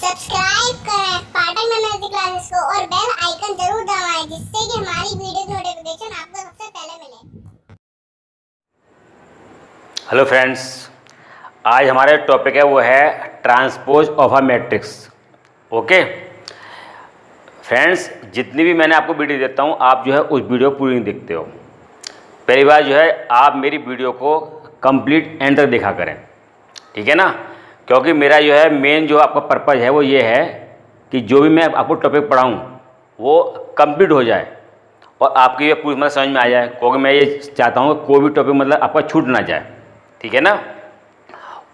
Subscribe करें पाठक mathematics classes को और बेल आइकन जरूर दबाएं जिससे कि हमारी वीडियो की नोटिफिकेशन आपको सबसे पहले मिले। हेलो फ्रेंड्स, आज हमारा टॉपिक है वो है transpose of a matrix. Okay friends, जितनी भी मैंने आपको वीडियो देता हूँ आप जो है उस वीडियो पूरी नहीं देखते हो। पहली बार जो है आप मेरी वीडियो को कंप्लीट एंड तक देखा करें, ठीक है ना। क्योंकि मेरा जो है मेन जो आपका पर्पज़ है वो ये है कि जो भी मैं आपको टॉपिक पढ़ाऊँ वो कंप्लीट हो जाए और आपकी ये पूरी मतलब समझ में आ जाए। क्योंकि मैं ये चाहता हूँ कि कोई भी टॉपिक मतलब आपका छूट ना जाए, ठीक है ना।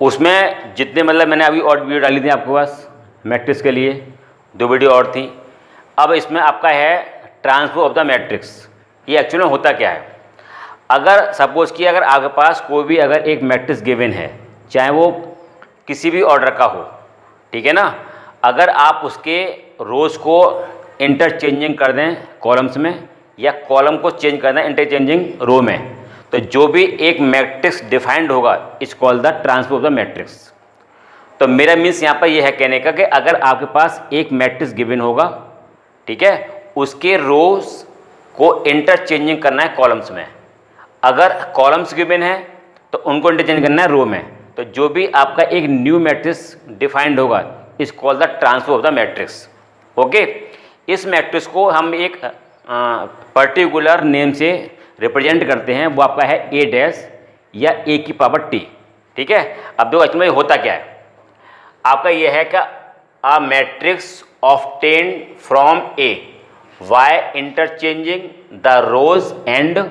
उसमें जितने मतलब मैंने अभी और वीडियो डाली थी आपके पास मैट्रिक्स के लिए, 2 वीडियो और थी। अब इसमें आपका है ट्रांसपोज ऑफ द मैट्रिक्स। ये एक्चुअली में होता क्या है, अगर सपोज कि अगर आपके पास कोई भी अगर एक मैट्रिक्स गिवन है, चाहे वो किसी भी ऑर्डर का हो, ठीक है ना। अगर आप उसके रोज़ को इंटरचेंजिंग कर दें कॉलम्स में या कॉलम को चेंज कर दें इंटरचेंजिंग रो में, तो जो भी एक मैट्रिक्स डिफाइंड होगा is called the transpose of the matrix. तो मेरा मीन्स यहाँ पर यह है कहने का कि अगर आपके पास एक मैट्रिक्स गिवन होगा, ठीक है, उसके रोज़ को इंटरचेंजिंग करना है कॉलम्स में। अगर कॉलम्स गिवन है तो उनको इंटरचेंज करना है रो में। तो जो भी आपका एक न्यू मैट्रिक्स डिफाइंड होगा is called the transpose of the matrix. Okay, इस मैट्रिक्स को हम एक पर्टिकुलर नेम से रिप्रेजेंट करते हैं, वो आपका है ए डैश या ए की पावर टी, ठीक है। अब देखो एक्चुअली होता क्या है, आपका ये है कि a matrix obtained from A by interchanging the rows and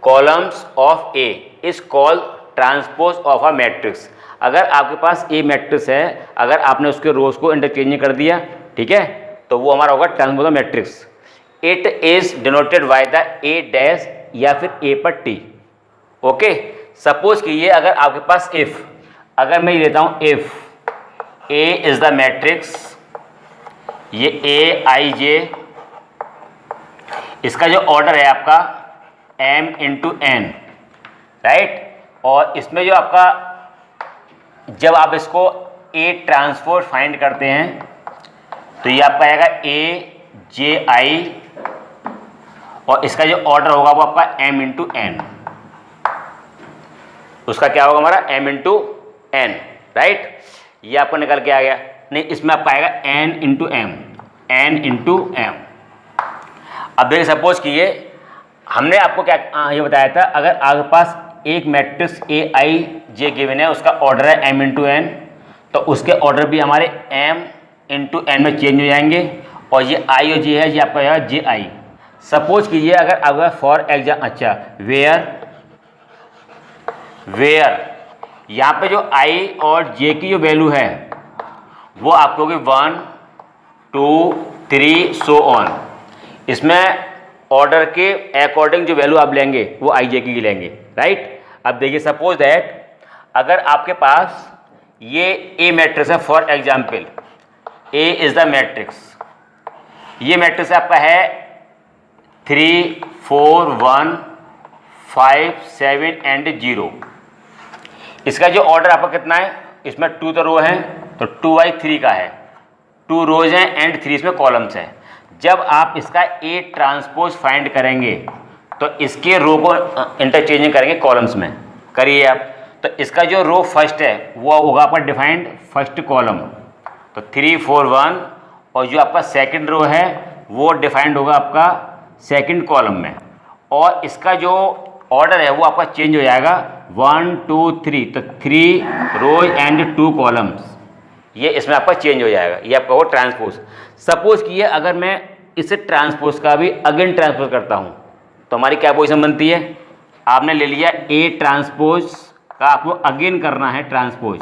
columns of A is called transpose of a matrix. अगर आपके पास ए मैट्रिक्स है, अगर आपने उसके रोज को इंटरचेंज कर दिया, ठीक है, तो वो हमारा होगा transpose of matrix. It is denoted by the A dash या फिर ए पर टी। ओके, सपोज कीजिए अगर आपके पास इफ, अगर मैं ये लेता हूं if A is the matrix, ये ए आई जे, इसका जो ऑर्डर है आपका m इंटू एन, राइट। और इसमें जो आपका जब आप इसको ए ट्रांसपोज फाइंड करते हैं तो ये आपका आएगा ए जे आई और इसका जो ऑर्डर होगा वो आपका m इंटू एन, उसका क्या होगा हमारा m इंटू एन, राइट। ये आपको निकल के आ गया। नहीं, इसमें आपका आएगा n into m, n into m. अब देखिए सपोज कीजिए हमने आपको क्या ये बताया था, अगर आपके पास एक matrix A i J given है, उसका ऑर्डर है m इंटू एन, तो उसके ऑर्डर भी हमारे m इंटू एन में चेंज हो जाएंगे। और ये आई और जे है, ये आपका आएगा जे आई। सपोज कीजिए अगर आपका फॉर एग्जाम, अच्छा वेयर यहाँ पे जो आई और जे की जो वैल्यू है वो आपको होगी 1 2 3 सो ऑन। इसमें ऑर्डर के अकॉर्डिंग जो वैल्यू आप लेंगे वो आई जे की लेंगे, राइट। अब देखिए सपोज दैट अगर आपके पास ये ए मैट्रिक्स है, for example A is the matrix, ये मैट्रिक्स आपका है 3 4 1 5 7 एंड 0। इसका जो ऑर्डर आपका कितना है, इसमें 2 तो रो हैं तो 2/3 का है, 2 रोज हैं एंड 3 इसमें कॉलम्स हैं। जब आप इसका ए ट्रांसपोज फाइंड करेंगे तो इसके रो को इंटरचेंज करेंगे कॉलम्स में, करिए आप। तो इसका जो रो फर्स्ट है वो होगा आपका डिफाइंड फर्स्ट कॉलम, तो 3 4 1, और जो आपका सेकंड रो है वो डिफाइंड होगा आपका सेकंड कॉलम में। और इसका जो ऑर्डर है वो आपका चेंज हो जाएगा 1 2 3, तो 3 रोज एंड 2 कॉलम्स, ये इसमें आपका चेंज हो जाएगा। ये आपका वो ट्रांसपोज। सपोज कीजिए अगर मैं इस ट्रांसपोज का भी अगेन ट्रांसपोज करता हूँ तो हमारी क्या पोजीशन बनती है, आपने ले लिया ए ट्रांसपोज का, आपको अगेन करना है ट्रांसपोज,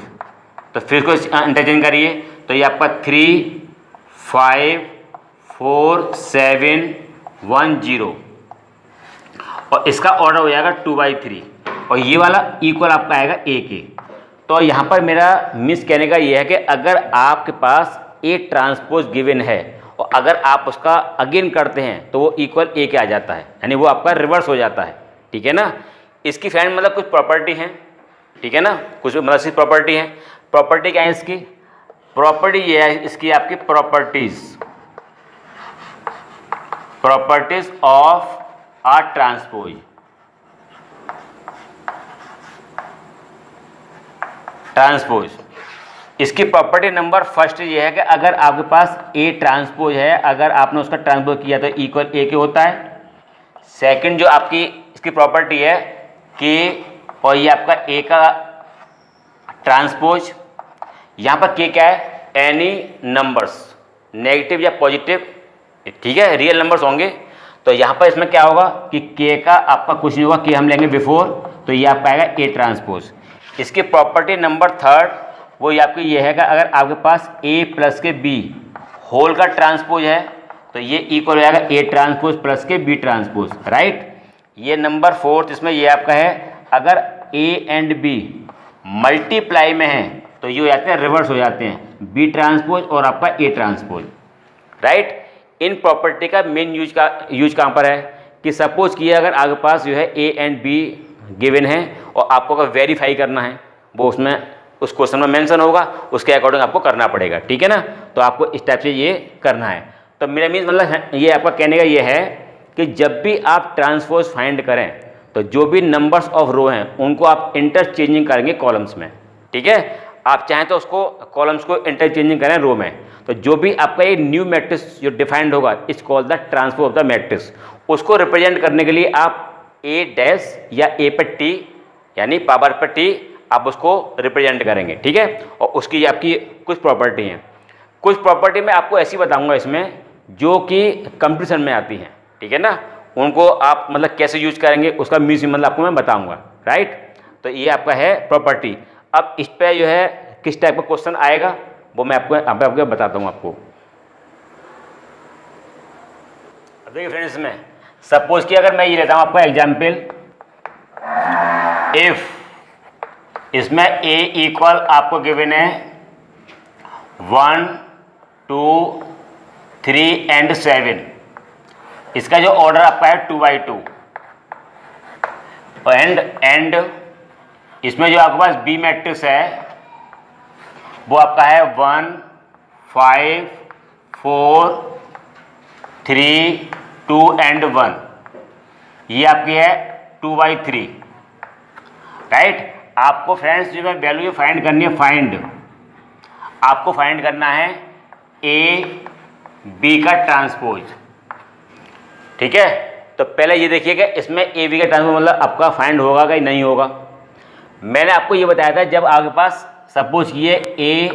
तो फिर को इंटरचेंज करिए, तो ये आपका 3 5 4 7 1 0 और इसका ऑर्डर हो जाएगा 2/3 और ये वाला इक्वल आपका आएगा ए के। तो यहाँ पर मेरा मिस कहने का ये है कि अगर आपके पास ए ट्रांसपोज गिवन है और अगर आप उसका अगेन करते हैं तो वो इक्वल ए के आ जाता है, यानी वो आपका रिवर्स हो जाता है, ठीक है ना। इसकी फ्रेंड मतलब कुछ प्रॉपर्टी हैं, ठीक है ना, कुछ मतलब प्रॉपर्टी है। प्रॉपर्टी क्या है इसकी, प्रॉपर्टी ये है इसकी आपकी प्रॉपर्टीज ऑफ अ ट्रांसपोज। इसकी प्रॉपर्टी नंबर फर्स्ट ये है कि अगर आपके पास ए ट्रांसपोज है, अगर आपने उसका ट्रांसपोज किया तो इक्वल ए के होता है। सेकंड जो आपकी इसकी प्रॉपर्टी है कि और ये आपका ए का ट्रांसपोज, यहाँ पर के क्या है, एनी नंबर्स नेगेटिव या पॉजिटिव, ठीक है, रियल नंबर्स होंगे। तो यहाँ पर इसमें क्या होगा कि के का आपका कुछ नहीं होगा, के हम लेंगे बिफोर, तो ये आपका आएगा ए ट्रांसपोज। इसकी प्रॉपर्टी नंबर थर्ड वो ये आपकी ये है कि अगर आपके पास ए प्लस के बी होल का ट्रांसपोज है तो ये इक्वल हो जाएगा ए ट्रांसपोज प्लस के बी ट्रांसपोज, राइट। ये नंबर फोर्थ इसमें ये आपका है, अगर ए एंड बी मल्टीप्लाई में है तो ये हो जाते हैं रिवर्स हो जाते हैं, बी ट्रांसपोज और आपका A transpose, right. In property का मेन यूज कहाँ पर है कि सपोज किया अगर आपके पास जो है ए एंड बी गिवन है और आपको अगर वेरीफाई करना है वो उसमें उस क्वेश्चन में मेंशन होगा, उसके अकॉर्डिंग आपको करना पड़ेगा, ठीक है ना। तो आपको इस टाइप से ये करना है। तो मेरा मीन्स मतलब ये आपका कहने का ये है कि जब भी आप ट्रांसपोज फाइंड करें तो जो भी नंबर्स ऑफ रो हैं उनको आप इंटरचेंजिंग करेंगे कॉलम्स में, ठीक है। आप चाहें तो उसको कॉलम्स को इंटरचेंजिंग करें रो में, तो जो भी आपका ये न्यू मैट्रिक्स जो डिफाइंड होगा it's called the transpose of the matrix. उसको रिप्रेजेंट करने के लिए आप ए डैश या ए पर टी यानी पावर पर टी आप उसको रिप्रेजेंट करेंगे, ठीक है। और उसकी आपकी कुछ प्रॉपर्टी हैं, कुछ प्रॉपर्टी मैं आपको ऐसी बताऊंगा इसमें जो कि कंपटीशन में आती हैं, ठीक है ना। उनको आप मतलब कैसे यूज करेंगे उसका मीन्स मतलब आपको मैं बताऊंगा, राइट। तो ये आपका है प्रॉपर्टी। अब इस पर जो है किस टाइप का क्वेश्चन आएगा वो मैं आपको बताता हूँ आपको। अब देखिए फ्रेंड्स, में सपोज कि अगर मैं ये लेता हूँ आपका एग्जाम्पल, इफ इसमें ए इक्वल आपको गिवन है 1 2 3 एंड 7, इसका जो ऑर्डर आपका है 2×2 एंड इसमें जो आपके पास बी मैट्रिक्स है वो आपका है 1 5 4 3 2 एंड 1, ये आपकी है 2×3, राइट। आपको फ्रेंड्स जो है वैल्यू फाइंड करनी है, आपको फाइंड करना है ए बी का ट्रांसपोज, ठीक है। तो पहले ये देखिएगा इसमें ए बी का ट्रांसपोज मतलब आपका फाइंड होगा कि नहीं होगा। मैंने आपको ये बताया था जब आपके पास सपोज किए ए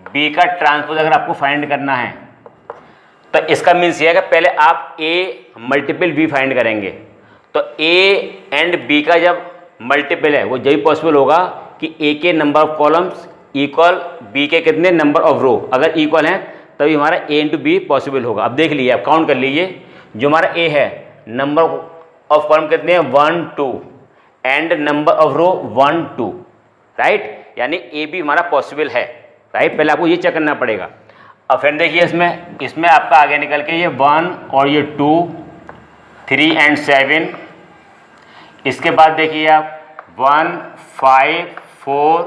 बी का ट्रांसपोज अगर आपको फाइंड करना है तो इसका मीन्स ये है कि पहले आप ए मल्टीपल बी फाइंड करेंगे। तो ए एंड बी का जब मल्टीपल है वो जब पॉसिबल होगा कि ए के number of columns equal B के कितने नंबर ऑफ रो, अगर इक्वल हैं तभी हमारा ए इंटू बी पॉसिबल होगा। अब देख लीजिए, आप काउंट कर लीजिए, जो हमारा ए है नंबर ऑफ कॉलम कितने हैं 1 2 and number of row 1 2, right, यानी ए बी हमारा पॉसिबल है, राइट। पहले आपको ये चेक करना पड़ेगा। अब फिर देखिए इसमें आपका आगे निकल के ये 1 और ये 2 3 एंड 7, इसके बाद देखिए आप 1 5 4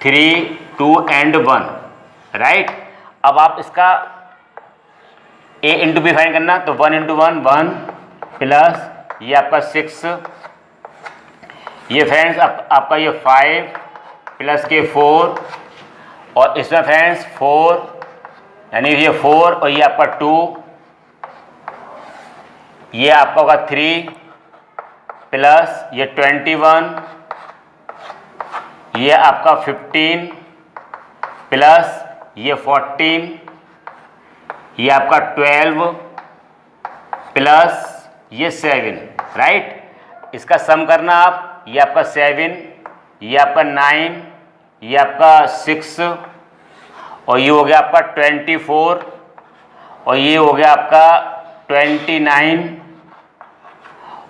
3 2 एंड 1, राइट। अब आप इसका ए इंटू बी फाइंड करना, तो 1 इंटू 1 1 प्लस ये आपका 6, ये फ्रेंड्स आपका ये 5 प्लस के 4 और इसमें फ्रेंड्स 4 यानी ये 4 और ये आपका 2, ये आपका होगा 3 प्लस ये 21, ये आपका 15 प्लस ये 14, ये आपका 12 प्लस ये 7, राइट। इसका सम करना आप, ये आपका 7, ये आपका 9, ये आपका 6 और ये हो गया आपका 24 और ये हो गया आपका 29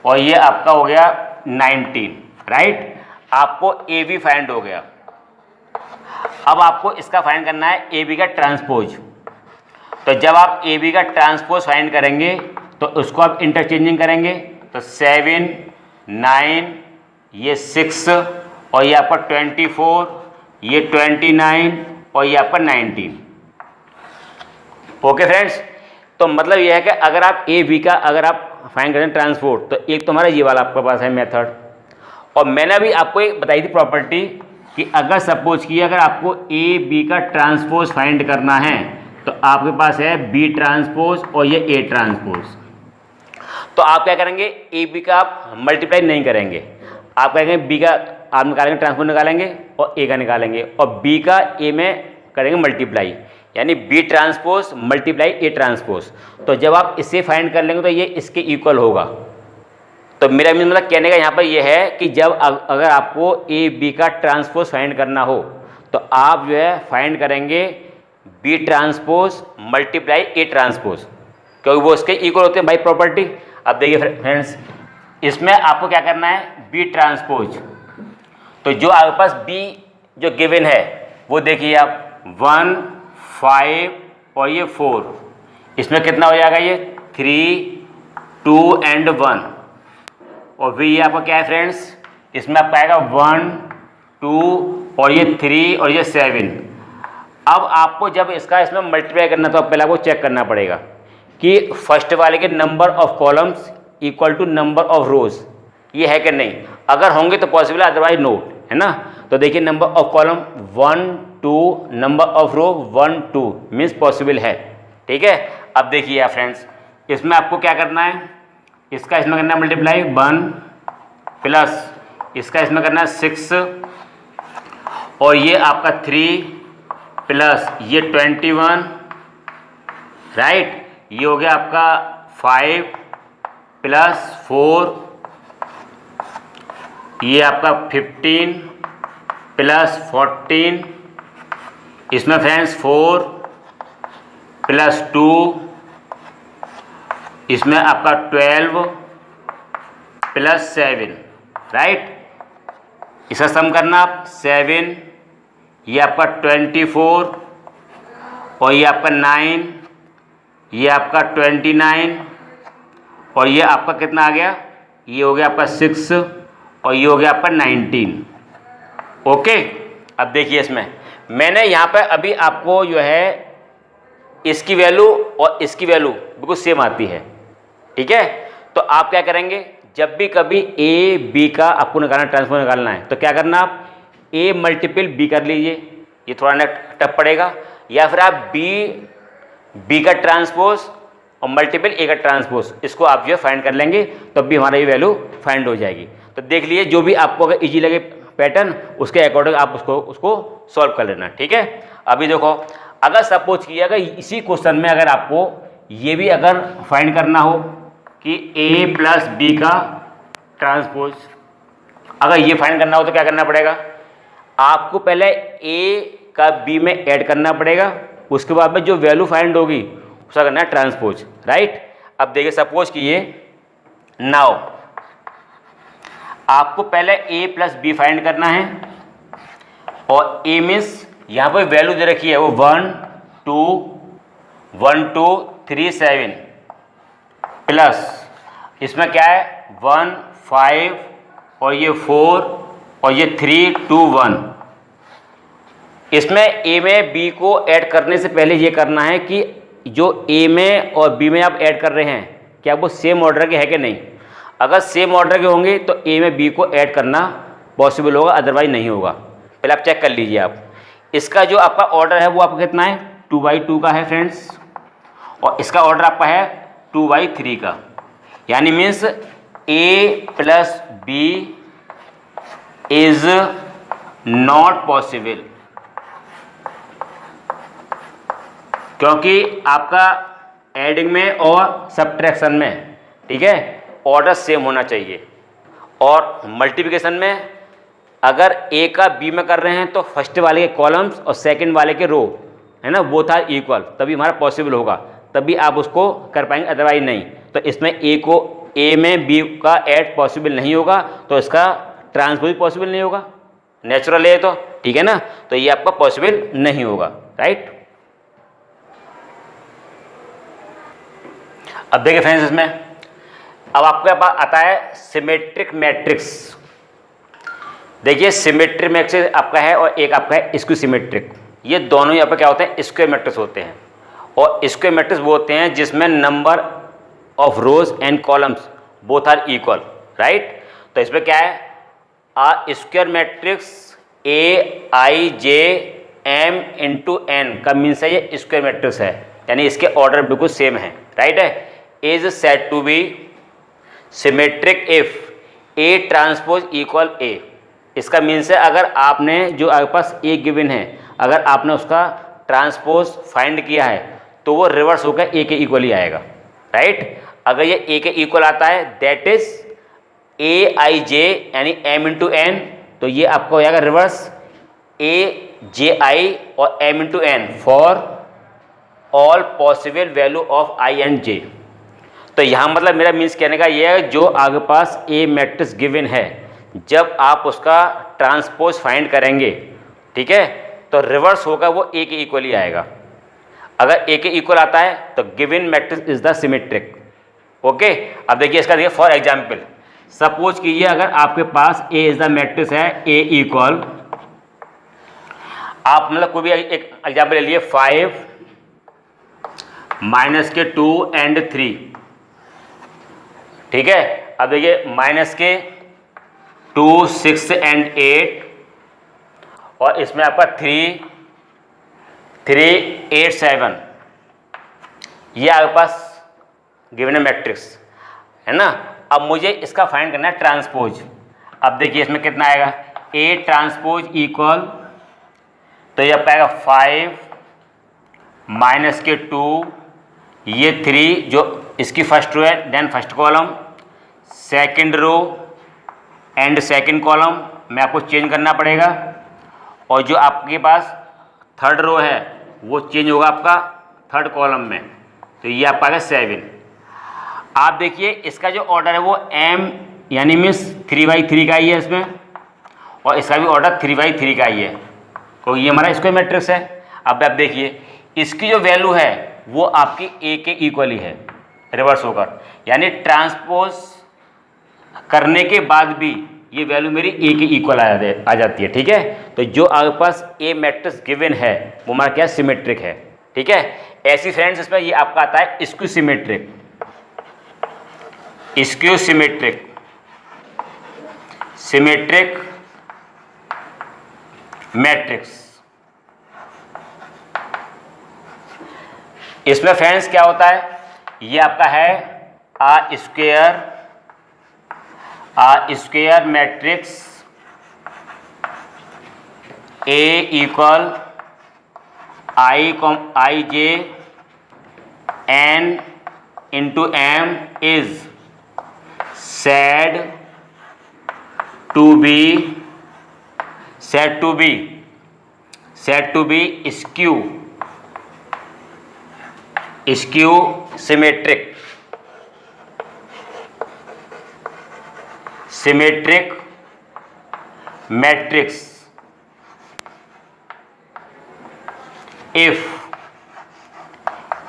और ये आपका हो गया 19, राइट। आपको ए बी फाइंड हो गया। अब आपको इसका फाइंड करना है ए बी का ट्रांसपोज। तो जब आप ए बी का ट्रांसपोज फाइंड करेंगे तो उसको आप इंटरचेंजिंग करेंगे, तो 7 9 ये 6 और ये आपका 24, ये 29 और ये आपका 19। ओके फ्रेंड्स, तो मतलब ये है कि अगर आप ए बी का अगर आप फाइंड करें ट्रांसपोर्ट, तो एक तो हमारा ये वाला आपके पास है मेथड, और मैंने अभी आपको एक बताई थी प्रॉपर्टी कि अगर सपोज किया अगर आपको ए बी का ट्रांसपोज फाइंड करना है तो आपके पास है बी ट्रांसपोज और ये ए ट्रांसपोज। तो आप क्या करेंगे, ए बी का आप मल्टीप्लाई नहीं करेंगे, आप करेंगे बी का आप निकालेंगे ट्रांसपोज निकालेंगे और ए का निकालेंगे और बी का ए में करेंगे मल्टीप्लाई, यानी B transpose multiply A transpose. तो जब आप इसे फाइंड कर लेंगे तो ये इसके इक्वल होगा। तो मेरा मतलब कहने का यहाँ पर ये है कि जब अगर आपको ए बी का ट्रांसपोज फाइंड करना हो तो आप जो है फाइंड करेंगे B transpose multiply A transpose, क्योंकि वो इसके इक्वल होते हैं बाई प्रॉपर्टी। अब देखिए फ्रेंड्स, इसमें आपको क्या करना है, बी ट्रांसपोज, तो जो आपके पास बी जो गिवन है वो देखिए आप 1 5 और ये 4, इसमें कितना हो जाएगा, ये 3 2 एंड 1, और फिर ये आपका क्या है फ्रेंड्स, इसमें आपका आएगा 1 2 और ये 3 और ये 7। अब आपको जब इसका इसमें मल्टीप्लाई करना तो पहले आपको चेक करना पड़ेगा कि फर्स्ट वाले के number of columns equal to number of rows, ये है कि नहीं। अगर होंगे तो पॉसिबल है, अदरवाइज नो, है ना। तो देखिए number of column 1 2, number of row 1 2 means possible है, ठीक है। अब देखिए आप फ्रेंड्स, इसमें आपको क्या करना है, इसका इसमें करना है मल्टीप्लाई 1 प्लस इसका इसमें करना है 6 और ये आपका 3 प्लस ये 21, राइट। ये हो गया आपका 5 प्लस 4, ये आपका 15 प्लस 14, इसमें फ्रेंड्स 4 प्लस 2, इसमें आपका 12 प्लस 7, राइट। इसका सम करना आप 7, ये आपका 24 और ये आपका 9, ये आपका 29 और ये आपका कितना आ गया, ये हो गया आपका 6 और ये हो गया आपका 19। ओके, अब देखिए इसमें मैंने यहाँ पर अभी आपको जो है इसकी वैल्यू और इसकी वैल्यू बिल्कुल सेम आती है, ठीक है। तो आप क्या करेंगे, जब भी कभी ए बी का आपको निकालना ट्रांसफर निकालना है तो क्या करना, आप ए मल्टीपल बी कर लीजिए, ये थोड़ा ना टफ पड़ेगा, या फिर आप बी का ट्रांसपोज और मल्टीपल ए का ट्रांसपोज, इसको आप जो है फाइंड कर लेंगे तब भी हमारा ये वैल्यू फाइंड हो जाएगी। तो देख लीजिए जो भी आपको अगर इजी लगे पैटर्न उसके अकॉर्डिंग आप उसको सॉल्व कर लेना, ठीक है। अभी देखो, अगर सपोज किया अगर इसी क्वेश्चन में अगर आपको ये भी अगर फाइंड करना हो कि ए प्लस बी का ट्रांसपोज, अगर ये फाइंड करना हो तो क्या करना पड़ेगा, आपको पहले ए का बी में ऐड करना पड़ेगा, उसके बाद में जो वैल्यू फाइंड होगी उसका करना है ट्रांसपोज, राइट। अब देखिए सपोज कीजिए, नाउ आपको पहले ए प्लस बी फाइंड करना है और ए मीन्स यहाँ पर वैल्यू दे रखी है वो 1 2 3 7 प्लस इसमें क्या है 1 5 और ये 4 और ये 3 2 1। इसमें ए में बी को ऐड करने से पहले ये करना है कि जो ए में और बी में आप ऐड कर रहे हैं क्या वो सेम ऑर्डर के है कि नहीं। अगर सेम ऑर्डर के होंगे तो ए में बी को ऐड करना पॉसिबल होगा, अदरवाइज नहीं होगा। पहले आप चेक कर लीजिए आप, इसका जो आपका ऑर्डर है वो आपका कितना है 2/2 का है फ्रेंड्स, और इसका ऑर्डर आपका है 2/3 का, यानी means A plus B is not possible, क्योंकि आपका एडिंग में और सब्ट्रैक्शन में, ठीक है, ऑर्डर सेम होना चाहिए। और मल्टीप्लिकेशन में अगर ए का बी में कर रहे हैं तो फर्स्ट वाले के कॉलम्स और सेकंड वाले के रो, है ना, वो था इक्वल, तभी हमारा पॉसिबल होगा, तभी आप उसको कर पाएंगे, अदरवाइज नहीं। तो इसमें ए में बी का ऐड पॉसिबल नहीं होगा तो इसका ट्रांसपोज पॉसिबल नहीं होगा, नेचुरल है तो, ठीक है ना। तो ये आपका पॉसिबल नहीं होगा, राइट। अब देखिए फ्रेंड्स, इसमें अब आपके पास आता है सिमेट्रिक मैट्रिक्स। देखिए सिमेट्रिक मैट्रिक्स आपका है और एक आपका है स्क्यू सिमेट्रिक, ये दोनों यहाँ पर क्या होते हैं, स्क्वायर मैट्रिक्स होते हैं। और स्क्वायर मैट्रिक्स वो होते हैं जिसमें number of rows and columns both are equal, right. तो इसमें क्या है, a square matrix A i j m into n का मीन्स है ये स्क्वायर मैट्रिक्स है, यानी इसके ऑर्डर बिल्कुल सेम है, राइट है। Is said to be symmetric if A transpose equal A. इसका मीन्स है अगर आपने जो आपके पास ए गिवन है, अगर आपने उसका ट्रांसपोज फाइंड किया है तो वो रिवर्स होकर ए के इक्वल ही आएगा, राइट। अगर ये ए के इक्वल आता है दैट इज ए आई जे यानी एम इंटू एन, तो ये आपका हो जाएगा रिवर्स ए जे आई और m into n for all possible value of i and j. तो यहाँ मतलब मेरा मीन्स कहने का ये है, जो आपके पास ए मैट्रिक्स गिवन है, जब आप उसका ट्रांसपोज फाइंड करेंगे, ठीक है, तो रिवर्स होगा वो ए के इक्वल ही आएगा। अगर ए के इक्वल आता है तो given matrix is the symmetric, okay. अब देखिए इसका देखिए फॉर एग्जाम्पल, सपोज कीजिए अगर आपके पास ए इज द मैट्रिक्स है ए इक्वल, आप मतलब कोई भी एक एग्जाम्पल ले लिए 5 माइनस के 2 एंड 3, ठीक है। अब देखिए माइनस के 2 6 एंड 8 और इसमें आपका 3 8 7, ये आपके पास गिवन है मैट्रिक्स, है ना। अब मुझे इसका फाइंड करना है ट्रांसपोज। अब देखिए इसमें कितना आएगा, ए ट्रांसपोज इक्वल, तो ये पाएगा 5 माइनस के 2, ये 3 जो इसकी फर्स्ट रो है, then first column, second row and second column में आपको चेंज करना पड़ेगा, और जो आपके पास थर्ड रो है वो चेंज होगा आपका थर्ड कॉलम में, तो ये आपका आएगा 7। आप देखिए इसका जो ऑर्डर है वो एम यानी मीन्स 3/3 का ही है इसमें, और इसका भी ऑर्डर 3/3 का ही है, तो ये हमारा स्क्वायर मैट्रिक्स है। अब आप देखिए इसकी जो वैल्यू है वो आपकी ए के इक्वल ही है रिवर्स होकर, यानी ट्रांसपोज करने के बाद भी ये वैल्यू मेरी ए के इक्वल आ जाती है, ठीक है। तो जो आपके पास ए मैट्रिक्स गिवन है वो हमारा क्या सिमेट्रिक है, ठीक है। ऐसी फ्रेंड्स इसमें ये आपका आता है skew symmetric, skew symmetric, symmetric matrix. इसमें फ्रेंड्स क्या होता है, ये आपका है a square matrix A equal i j n into m is said to be skew symmetric matrix if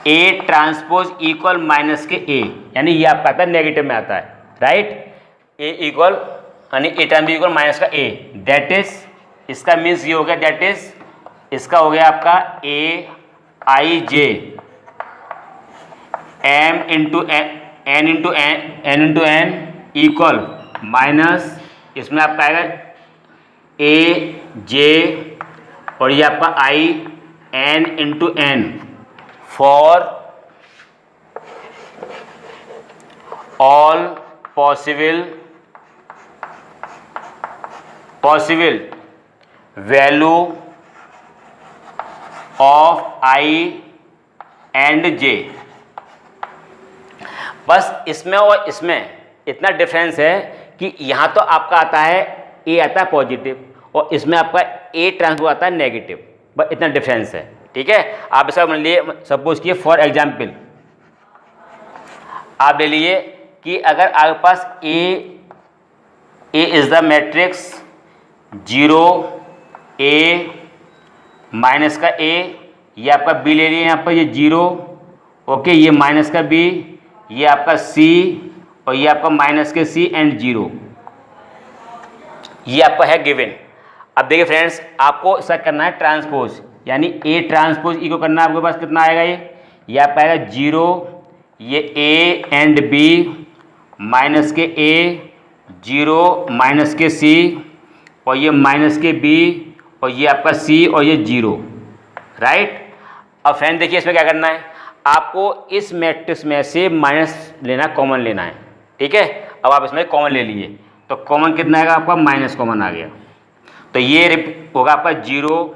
A transpose equal minus के A, यानी ये आपका आता है नेगेटिव में आता है, राइट। ए इक्वल यानी A time B equal minus का ए, दैट इज इसका मीन्स ये हो गया, दैट इज इसका हो गया आपका A i j m into n into n equal minus, इसमें आपका आएगा ए जे और ये आपका i n into n for all possible value of i and j. बस इसमें और इसमें इतना डिफरेंस है कि यहाँ तो आपका आता है ए आता है पॉजिटिव और इसमें आपका ए ट्रांसपोज आता है नेगेटिव, बस इतना डिफरेंस है, ठीक है। आप इसका मान लिए सपोज किए फॉर एग्जाम्पल आप ले लिए कि अगर आपके पास A is the matrix 0 A minus का ए, ये आपका बी ले लिए यहाँ पर ये 0, ओके, ये माइनस का बी, ये आपका सी और ये आपका माइनस के सी एंड 0, ये आपका है गिवन। अब देखिए फ्रेंड्स आपको इसका करना है ट्रांसपोज, यानी ए ट्रांसपोज ई को करना आपके पास कितना आएगा, ये आपका आएगा 0, ये ए एंड बी माइनस के ए, 0 माइनस के सी, और ये माइनस के बी, और ये आपका सी, और ये 0, राइट। अब फ्रेंड देखिए इसमें क्या करना है, आपको इस मैट्रिक्स में से माइनस लेना, कॉमन लेना है, ठीक है। अब आप इसमें कॉमन ले लिए, तो कॉमन कितना आएगा आपका, माइनस कॉमन आ गया, तो ये होगा आपका 0,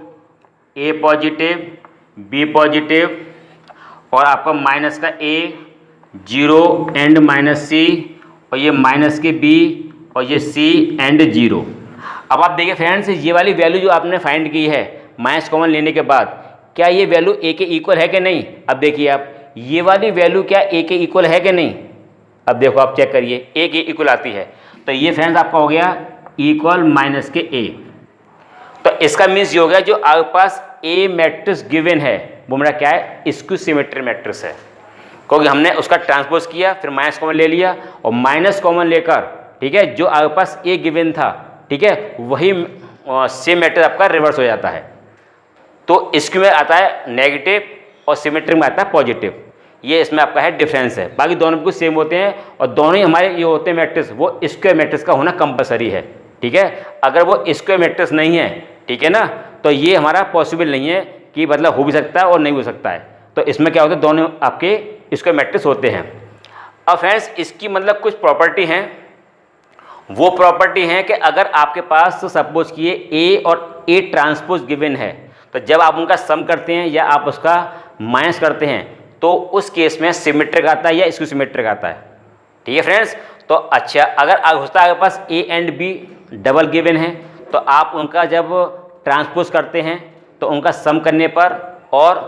ए पॉजिटिव, बी पॉजिटिव, और आपका माइनस का ए, 0 एंड माइनस सी, और ये माइनस के बी, और ये सी एंड 0। अब आप देखिए फ्रेंड्स, ये वाली वैल्यू जो आपने फाइंड की है माइनस कॉमन लेने के बाद, क्या ये वैल्यू ए के इक्वल है कि नहीं। अब देखिए आप, ये वाली वैल्यू क्या ए के इक्वल है कि नहीं। अब देखो आप चेक करिए, ए के इक्वल आती है, तो ये फ्रेंड्स आपका हो गया इक्वल माइनस के ए। तो इसका मीन्स ये हो गया जो आपके पास ए मैट्रिक्स गिवन है वो मेरा क्या है, स्क्यू सिमेट्री मैट्रिक्स है, क्योंकि हमने उसका ट्रांसपोज किया, फिर माइनस कॉमन ले लिया, और माइनस कॉमन लेकर, ठीक है, जो आपके पास ए गिवन था, ठीक है, वही सेम मैट्रिक्स आपका रिवर्स हो जाता है। तो स्क्यू में आता है नेगेटिव और सिमेट्रिक में आता है पॉजिटिव, ये इसमें आपका है डिफरेंस है। बाकी दोनों बिल्कुल सेम होते हैं, और दोनों ही हमारे ये होते हैं मैट्रिक्स, वो स्क्वायर मैट्रिक्स का होना कंपलसरी है, ठीक है। अगर वो स्क्वायर मैट्रिक्स नहीं है, ठीक है ना, तो ये हमारा पॉसिबल नहीं है कि मतलब हो भी सकता है और नहीं हो सकता है। तो इसमें क्या होता है, दोनों आपके स्क्वायर मैट्रिक्स होते हैं। अब फ्रेंड्स इसकी मतलब कुछ प्रॉपर्टी हैं, वो प्रॉपर्टी हैं कि अगर आपके पास सपोज किए ए और ए ट्रांसपोज गिवन है, तो जब आप उनका सम करते हैं या आप उसका माइनस करते हैं, तो उस केस में सिमेट्रिक आता है या स्क्यू सिमेट्रिक आता है, ठीक है फ्रेंड्स। तो अच्छा, अगर होता है आपके पास A and B double given है, तो आप उनका जब ट्रांसपोज करते हैं तो उनका सम करने पर और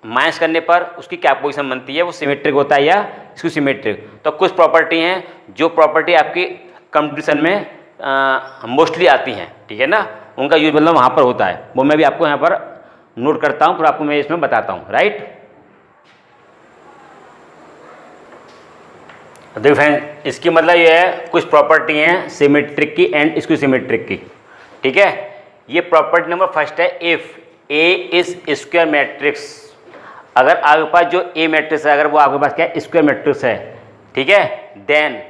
माइनस करने पर उसकी क्या पोजीशन बनती है, वो सिमेट्रिक होता है या स्क्यू सिमेट्रिक। तो कुछ प्रॉपर्टी हैं जो प्रॉपर्टी आपकी कंपटीशन में मोस्टली आती हैं, ठीक है ना, उनका यूज मतलब वहाँ पर होता है, वो मैं भी आपको यहाँ पर नोट करता हूँ, फिर आपको मैं इसमें बताता हूँ, राइट। देखो फ्रेंड, इसकी मतलब ये है कुछ प्रॉपर्टी हैं सिमेट्रिक की एंड स्क्यू सिमेट्रिक की, ठीक है। ये प्रॉपर्टी नंबर फर्स्ट है, if A is square matrix, अगर आपके पास जो ए मैट्रिक्स है, अगर वो आपके पास क्या है, स्क्वायर मैट्रिक्स है, ठीक है, then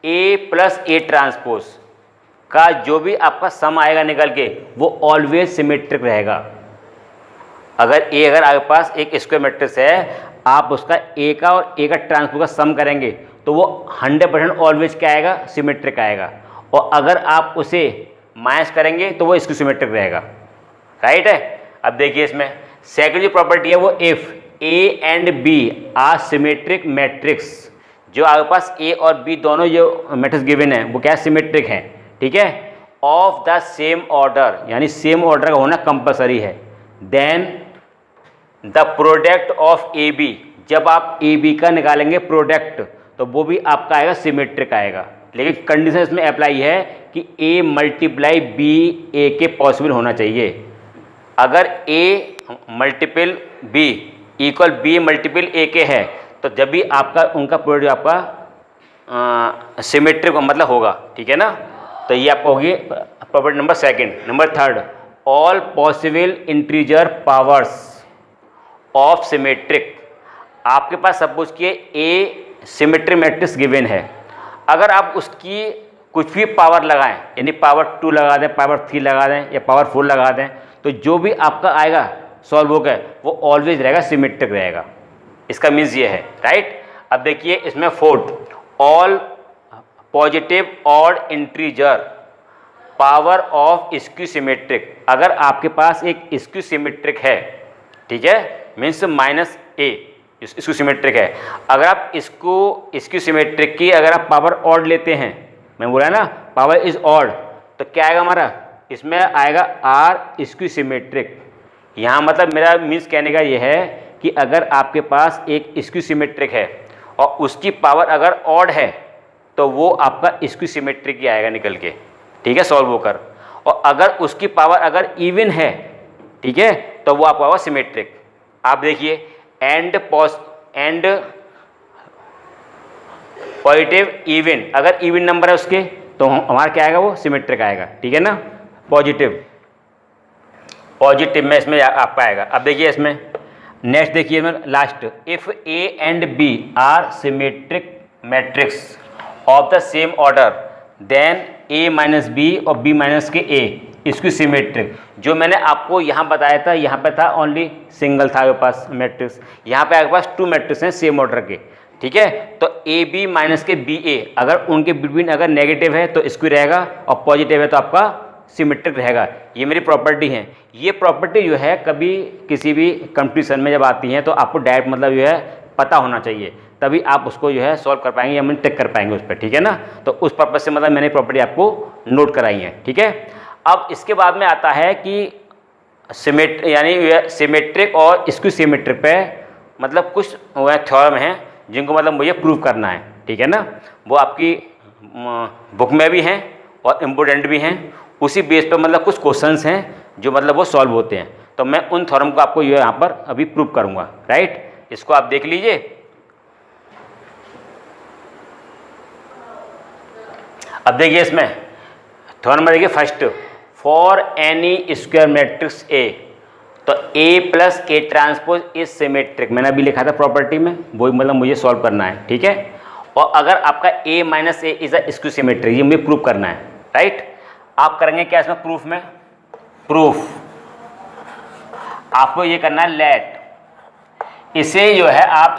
A plus A transpose का जो भी आपका सम आएगा निकल के, वो ऑलवेज सिमेट्रिक रहेगा। अगर आपके पास एक स्क्वायर मैट्रिक्स है, आप उसका ए का और ए का ट्रांसपोज का सम करेंगे तो वो 100% ऑलवेज क्या आएगा, सिमेट्रिक आएगा, और अगर आप उसे माइनस करेंगे तो वो स्क्यू सिमेट्रिक रहेगा, राइट है। अब देखिए इसमें सेकंड जो प्रॉपर्टी है वो if A and B are symmetric matrix, जो आपके पास ए और बी दोनों जो मैट्रिक्स गिवन है वो क्या सिमेट्रिक है, ठीक है, ऑफ द सेम ऑर्डर, यानी सेम ऑर्डर का होना कंपलसरी है, then the product of A B, जब आप ए बी का निकालेंगे प्रोडक्ट तो वो भी आपका आएगा सिमेट्रिक आएगा। लेकिन कंडीशन इसमें अप्लाई है कि ए मल्टीप्लाई बी ए के पॉसिबल होना चाहिए। अगर A multiple B equal B multiple A के है, तो जब भी आपका उनका प्रोडक्ट आपका सिमेट्रिक मतलब होगा, ठीक है ना। तो ये आपका होगी property number second. Number third, all possible integer powers of symmetric, आपके पास सपोज किए ए सिमेट्रिक मैट्रिक्स गिवन है, अगर आप उसकी कुछ भी पावर लगाएं, यानी पावर 2 लगा दें, पावर 3 लगा दें या पावर 4 लगा दें, तो जो भी आपका आएगा सॉल्व होकर वो ऑलवेज रहेगा सिमेट्रिक रहेगा। इसका मीन्स ये है, राइट। अब देखिए इसमें fourth, all positive odd integer power of skew symmetric, अगर आपके पास एक स्क्यू सिमेट्रिक है, ठीक है, means minus A skew symmetric है, अगर आप इसको स्क्यू सिमेट्रिक की अगर आप पावर ऑड लेते हैं, मैं बोला ना पावर इज ऑड, तो क्या आएगा हमारा, इसमें आएगा आर स्क्यू सिमेट्रिक। यहाँ मतलब मेरा मीन्स कहने का ये है कि अगर आपके पास एक स्क्यू सिमेट्रिक है और उसकी पावर अगर ऑड है तो वो आपका स्क्यू सिमेट्रिक ही आएगा निकल के, ठीक है, सॉल्व होकर। और अगर उसकी पावर अगर इवन है, ठीक है, तो वो आपका होगा सिमेट्रिक। आप देखिए एंड पॉजिटिव इवन, अगर इवन नंबर है उसके तो हमारा क्या आएगा, वो सिमेट्रिक आएगा, ठीक है ना, पॉजिटिव। पॉजिटिव में इसमें आपका आएगा। अब देखिए इसमें नेक्स्ट देखिए इसमें last, if A and B are symmetric matrix of the same order then A minus B और बी माइनस के ए इसकी सिमेट्रिक। जो मैंने आपको यहाँ बताया था, यहाँ पे था ओनली सिंगल था आपके पास मैट्रिक्स, यहाँ पे आपके पास 2 मैट्रिक्स हैं सेम ऑर्डर के, ठीक है। तो ए बी माइनस के बी ए, अगर उनके बिटवीन अगर नेगेटिव है तो स्क्वायर रहेगा और पॉजिटिव है तो आपका सिमेट्रिक रहेगा। ये मेरी प्रॉपर्टी है। ये प्रॉपर्टी जो है कभी किसी भी कंपटीशन में जब आती है तो आपको डायरेक्ट मतलब जो है पता होना चाहिए, तभी आप उसको जो है सॉल्व कर पाएंगे या मैंने टिक कर पाएंगे उस पर, ठीक है ना। तो उस पर्पज से मतलब मैंने प्रॉपर्टी आपको नोट कराई है, ठीक है। अब इसके बाद में आता है कि सिमेट्रिक और स्क्यू सिमेट्रिक पे मतलब कुछ थ्योरम हैं जिनको मतलब मुझे प्रूव करना है, ठीक है ना। वो आपकी बुक में भी हैं और इम्पोर्टेंट भी हैं। उसी बेस पर मतलब कुछ क्वेश्चंस हैं जो मतलब वो सॉल्व होते हैं। तो मैं उन थ्योरम को आपको यहाँ पर अभी प्रूव करूँगा, राइट। इसको आप देख लीजिए। अब देखिए इसमें थ्योरम में देखिए first, for any square matrix A, तो A plus A transpose is symmetric. मैंने अभी लिखा था प्रॉपर्टी में, वो मतलब मुझे सॉल्व करना है, ठीक है। और अगर आपका A minus A is a skew symmetric, ये मुझे प्रूव करना है, राइट। आप करेंगे क्या इसमें प्रूफ में, प्रूफ आपको ये करना है लेट, इसे जो है आप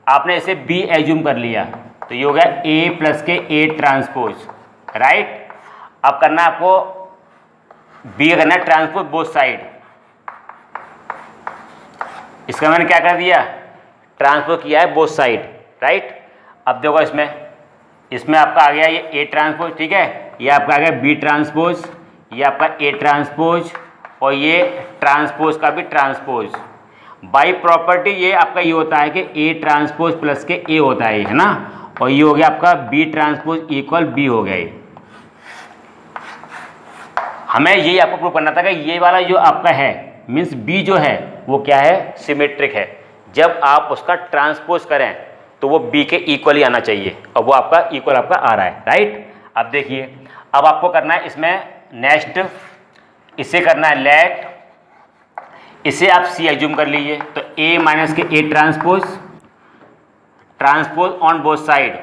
आपने इसे बी एज्यूम कर लिया तो ये हो गया ए प्लस के ए ट्रांसपोज, राइट। अब करना है आपको बी करना है ट्रांसपोज बोथ साइड। इसका मैंने क्या कर दिया, ट्रांसपोज किया है बोथ साइड, राइट। अब देखो इसमें आपका आ गया ये ए ट्रांसपोज, ठीक है। ये आपका आ गया बी ट्रांसपोज, ये आपका ए ट्रांसपोज और ये ट्रांसपोज का भी ट्रांसपोज। बाई प्रॉपर्टी ये आपका ये होता है कि ए ट्रांसपोज प्लस के ए होता है ना, और ये हो गया आपका बी ट्रांसपोज इक्वल बी हो गया। हमें यही आपको प्रूव करना था कि ये वाला जो आपका है मीन्स बी जो है वो क्या है, सिमेट्रिक है। जब आप उसका ट्रांसपोज करें तो वो बी के इक्वल ही आना चाहिए, और वो आपका इक्वल आपका आ रहा है, राइट। अब देखिए अब आपको करना है इसमें नेक्स्ट, इसे करना है लेट, इसे आप सी एज्यूम कर लीजिए। तो ए माइनस के A transpose, transpose on both side,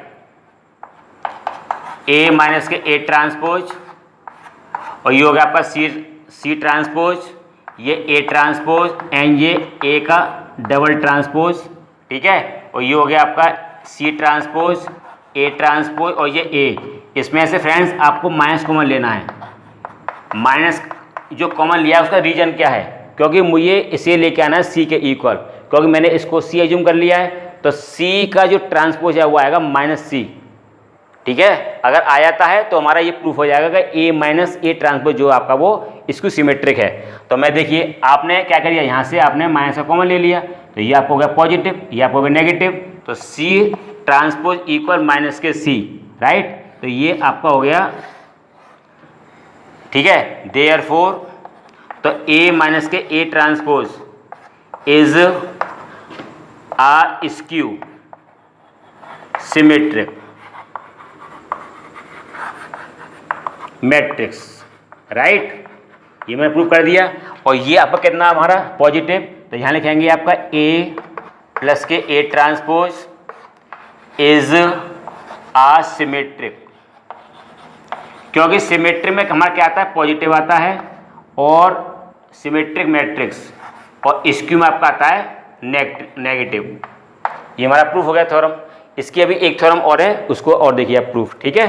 A minus के ए ट्रांसपोज, और ये हो गया आपका सी ट्रांसपोज, ये ए ट्रांसपोज एंड ये ए का डबल ट्रांसपोज, ठीक है। और ये हो गया आपका सी ट्रांसपोज, ए ट्रांसपोज और ये ए। इसमें से फ्रेंड्स आपको माइनस कॉमन लेना है। माइनस जो कॉमन लिया है उसका रीजन क्या है, क्योंकि मुझे इसे लेके आना है सी के इक्वल, क्योंकि मैंने इसको सी एज्यूम कर लिया है। तो सी का जो ट्रांसपोज है वो आएगा माइनस सी, ठीक है। अगर आ जाता है तो हमारा ये प्रूफ हो जाएगा कि ए माइनस ए ट्रांसपोज जो आपका वो इसको सिमेट्रिक है। तो मैं देखिए आपने क्या कर दिया, यहाँ से आपने माइनस का कॉमन ले लिया तो ये आपको हो गया पॉजिटिव, ये आपको हो गया नेगेटिव। तो सी ट्रांसपोज इक्वल माइनस के सी, राइट। तो ये आपका हो गया, ठीक है। देयरफॉर तो ए माइनस के A transpose is a skew symmetric matrix, right. ये मैंने प्रूव कर दिया। और ये आपका कितना हमारा पॉजिटिव, तो यहाँ लिखेंगे आपका ए प्लस के A transpose is a symmetric, क्योंकि सिमेट्रिक में हमारा क्या आता है, पॉजिटिव आता है, और सिमेट्रिक मैट्रिक्स, और स्क्यू में आपका आता है नेगेटिव। ये हमारा प्रूफ हो गया थ्योरम। इसकी अभी एक थ्योरम और है, उसको और देखिए आप प्रूफ, ठीक है।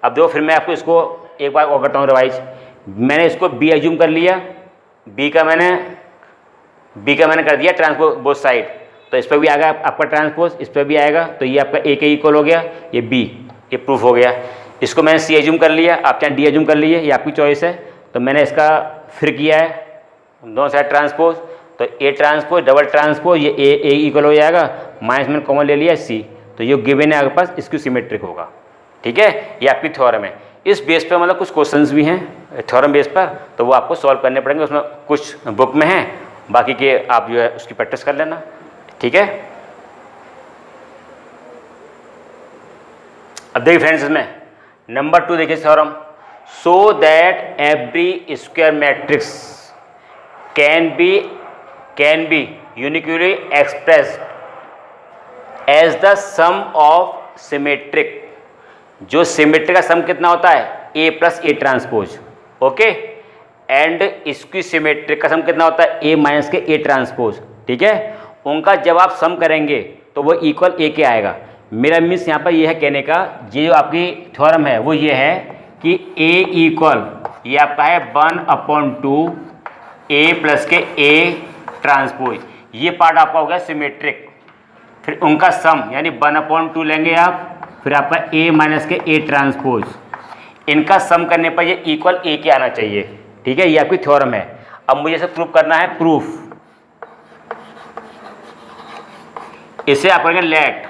अब देखो फिर मैं आपको इसको एक बार और करता हूँ रिवाइज। मैंने इसको बी एज्यूम कर लिया, बी का मैंने कर दिया ट्रांसपोज बोथ साइड, तो इस पर भी आएगा आपका ट्रांसपोज, इस पर भी आएगा, तो ये आपका ए के इक्वल हो गया, ये बी, ये प्रूफ हो गया। इसको मैंने सी एज्यूम कर लिया, आप चाहे डी एज्यूम कर लीजिए, ये आपकी चॉइस है। तो मैंने इसका फिर किया है दोनों साइड ट्रांसपोज, तो ए ट्रांसपोज डबल ट्रांसपोज, ये ए इक्वल हो जाएगा, माइनस मैंने कॉमन ले लिया सी, तो ये गिवन है आपके पास, इसकी सिमेट्रिक होगा, ठीक है। ये आपकी थ्योरम है। इस बेस पे मतलब कुछ क्वेश्चंस भी हैं थ्योरम बेस पर, तो वो आपको सॉल्व करने पड़ेंगे। उसमें कुछ बुक में हैं, बाकी के आप जो है उसकी प्रैक्टिस कर लेना, ठीक है। अब देखिए फ्रेंड्स इसमें नंबर 2 देखिए theorem, so that every square matrix can be uniquely expressed as the sum of symmetric. जो सिमेट्रिक का सम कितना होता है, A plus A transpose, okay, and इसकी सिमेट्रिक का सम कितना होता है, ए माइनस के ए ट्रांसपोज, ठीक है। उनका जब आप सम करेंगे तो वो इक्वल ए के आएगा। मेरा मीन्स यहाँ पर ये है कहने का, ये जो आपकी थ्योरम है वो ये है कि ए इक्वल, ये आपका है 1/2 ए प्लस के ए ट्रांसपोज, ये पार्ट आपका हो गया सिमेट्रिक। फिर उनका सम यानी 1/2 लेंगे आप, फिर आपका ए माइनस के ए ट्रांसपोज, इनका सम करने पर ये इक्वल ए के आना चाहिए, ठीक है। ये आपकी थ्योरम है। अब मुझे इसे प्रूफ करना है, प्रूफ। इसे आप करेंगे लेट,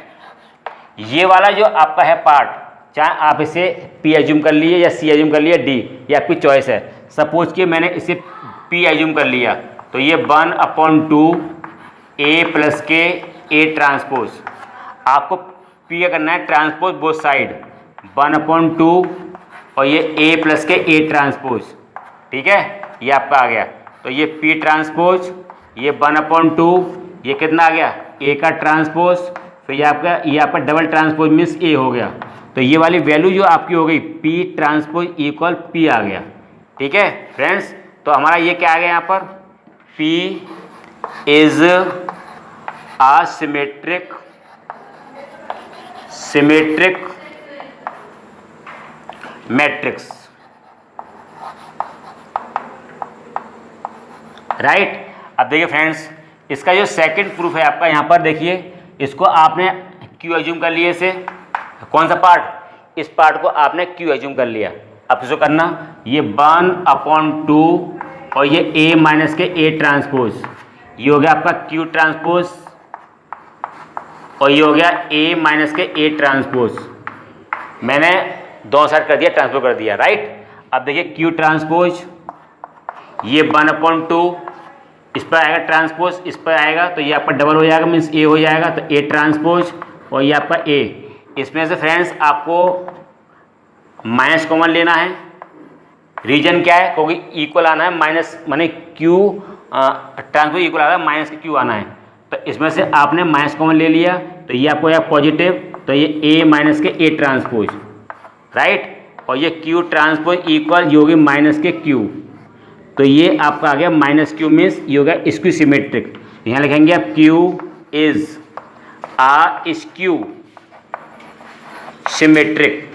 ये वाला जो आपका है पार्ट, चाहे आप इसे पी एज्यूम कर लिए या सी एज्यूम कर लिए, डी, ये आपकी चॉइस है। सपोज कि मैंने इसे पी एज्यूम कर लिया तो ये 1/2 ए प्लस के ए ट्रांसपोज, आपको पी करना है ट्रांसपोज बोथ साइड, 1/2 और ये ए प्लस के ए ट्रांसपोज, ठीक है, ये आपका आ गया। तो ये पी ट्रांसपोज, ये 1/2, ये कितना आ गया, ए का ट्रांसपोज, फिर ये आपका डबल ट्रांसपोज मीन्स ए हो गया। तो ये वाली वैल्यू जो आपकी हो गई पी ट्रांसपोज इक्वल पी आ गया, ठीक है फ्रेंड्स। तो हमारा ये क्या आ गया यहाँ पर, P is a symmetric matrix, right. अब देखिए फ्रेंड्स, इसका जो सेकंड प्रूफ है आपका यहाँ पर देखिए, इसको आपने क्यू एज्यूम कर लिए, इसे कौन सा पार्ट, इस पार्ट को आपने क्यू एज्यूम कर लिया। अब इसको करना, ये 1/2 और ये ए माइनस के ए ट्रांसपोज, ये हो गया आपका क्यू ट्रांसपोज, और ये हो गया ए माइनस के ए ट्रांसपोज। मैंने दोनों साइड कर दिया, ट्रांसपोज कर दिया, राइट। अब देखिए क्यू ट्रांसपोज, ये 1/2, इस पर आएगा ट्रांसपोज, इस पर आएगा तो ये आपका डबल हो जाएगा, मीन्स ए हो जाएगा, तो ए ट्रांसपोज और ये आपका ए। इसमें से फ्रेंड्स आपको माइनस कॉमन लेना है, रीजन क्या है, क्योंकि इक्वल आना है, माइनस माने क्यू ट्रांसपोज इक्वल आ रहा है, माइनस के क्यू आना है। तो इसमें से आपने माइनस कॉमन ले लिया तो ये आपको आया पॉजिटिव, तो ये ए माइनस के ए ट्रांसपोज, राइट। और ये क्यू ट्रांसपोज इक्वल ये होगी माइनस के क्यू, तो ये आपका आ गया माइनस क्यू मीन्स ये हो गया स्क्यू सिमेट्रिक। यहाँ लिखेंगे आप Q is a skew symmetric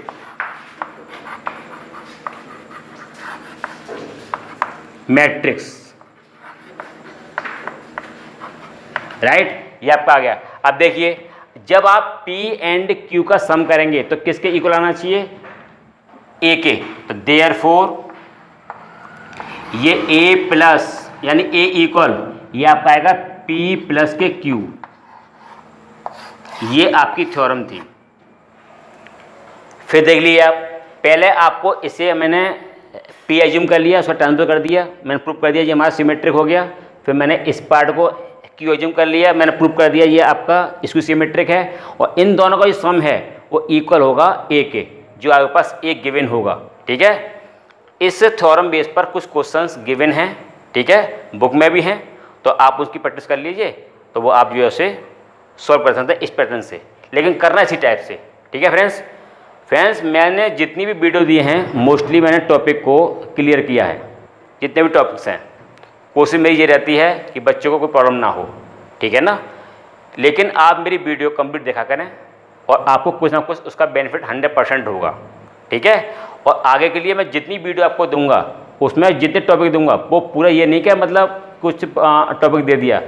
matrix, right, ये आपका आ गया। अब देखिए जब आप P एंड Q का सम करेंगे तो किसके इक्वल आना चाहिए, A के। तो देयरफॉर ये A प्लस यानी A इक्वल ये आपका आएगा P प्लस के Q, ये आपकी थ्योरम थी। फिर देख लीजिए आप, पहले आपको इसे मैंने P एज्यूम कर लिया, उसका ट्रांसफर कर दिया, मैंने प्रूफ कर दिया ये हमारा सिमेट्रिक हो गया। फिर मैंने इस पार्ट को Q एज्यूम कर लिया, मैंने प्रूफ कर दिया ये आपका इसको सिमेट्रिक है, और इन दोनों का जो सम है वो इक्वल होगा A के, जो आपके पास A गिवन होगा, ठीक है। इस थ्योरम बेस पर कुछ क्वेश्चंस गिवन हैं, ठीक है, बुक में भी हैं, तो आप उसकी प्रैक्टिस कर लीजिए, तो वो आप जो है उसे सॉल्व कर सकते हैं इस पैटर्न से, लेकिन करना इसी टाइप से, ठीक है फ्रेंड्स। मैंने जितनी भी वीडियो दिए हैं मोस्टली मैंने टॉपिक को क्लियर किया है, जितने भी टॉपिक्स हैं। कोशिश मेरी ये रहती है कि बच्चों को कोई प्रॉब्लम ना हो, ठीक है ना। लेकिन आप मेरी वीडियो कंप्लीट देखा करें और आपको कुछ ना कुछ उसका बेनिफिट 100% होगा, ठीक है। और आगे के लिए मैं जितनी वीडियो आपको दूंगा उसमें जितने टॉपिक दूंगा वो पूरा ये नहीं कि मतलब कुछ टॉपिक दे दिया,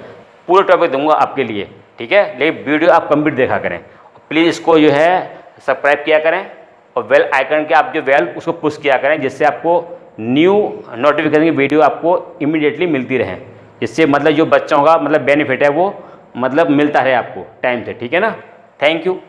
पूरे टॉपिक दूंगा आपके लिए, ठीक है। लेकिन वीडियो आप कंप्लीट देखा करें, प्लीज़ इसको जो है सब्सक्राइब किया करें, और बेल आइकन के आप जो बेल उसको पुश किया करें, जिससे आपको न्यू नोटिफिकेशन की वीडियो आपको इमीडिएटली मिलती रहे, जिससे मतलब जो बच्चों का मतलब बेनिफिट है वो मतलब मिलता रहे आपको टाइम से, ठीक है ना। Thank you.